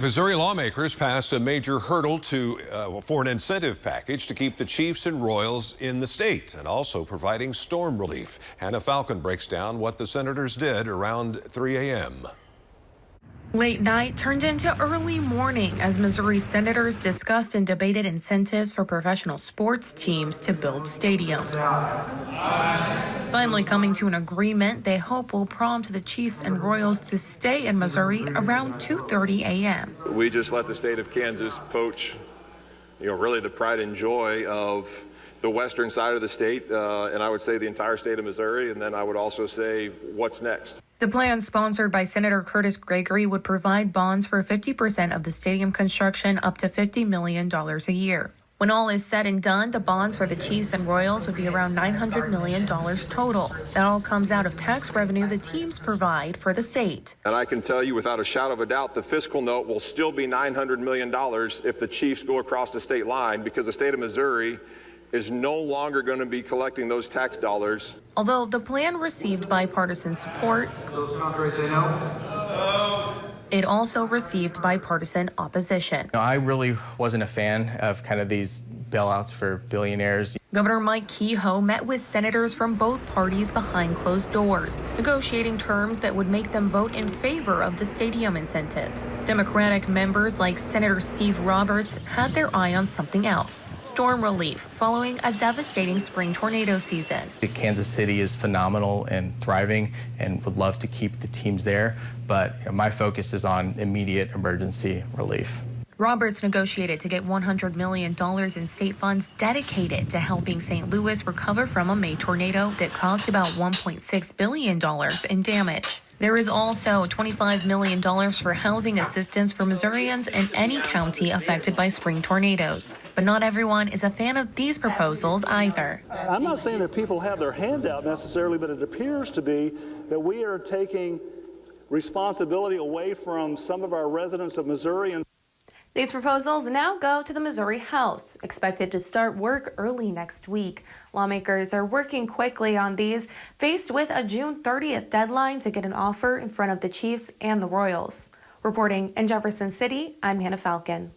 Missouri lawmakers passed a major hurdle for an incentive package to keep the Chiefs and Royals in the state and also providing storm relief. Hannah Falcon breaks down what the senators did around 3 a.m. Late night turned into early morning as Missouri senators discussed and debated incentives for professional sports teams to build stadiums. Finally coming to an agreement they hope will prompt the Chiefs and Royals to stay in Missouri around 2:30 a.m. We just let the state of Kansas poach, really the pride and joy of the western side of the state, and I would say the entire state of Missouri, and then I would also say what's next. The plan, sponsored by Senator Curtis Gregory, would provide bonds for 50% of the stadium construction, up to $50 million a year. When all is said and done, the bonds for the Chiefs and Royals would be around $900 million total. That all comes out of tax revenue the teams provide for the state. And I can tell you without a shadow of a doubt, the fiscal note will still be $900 million if the Chiefs go across the state line, because the state of Missouri is no longer going to be collecting those tax dollars. Although the plan received bipartisan support, it also received bipartisan opposition. I really wasn't a fan of kind of these bailouts for billionaires. Governor Mike Kehoe met with senators from both parties behind closed doors, negotiating terms that would make them vote in favor of the stadium incentives. Democratic members like Senator Steve Roberts had their eye on something else: storm relief following a devastating spring tornado season. Kansas City is phenomenal and thriving and would love to keep the teams there, but my focus is on immediate emergency relief. Roberts negotiated to get $100 million in state funds dedicated to helping St. Louis recover from a May tornado that caused about $1.6 billion in damage. There is also $25 million for housing assistance for Missourians in any county affected by spring tornadoes. But not everyone is a fan of these proposals either. I'm not saying that people have their hand out necessarily, but it appears to be that we are taking responsibility away from some of our residents of Missouri. These proposals now go to the Missouri House, expected to start work early next week. Lawmakers are working quickly on these, faced with a June 30th deadline to get an offer in front of the Chiefs and the Royals. Reporting in Jefferson City, I'm Hannah Falcon.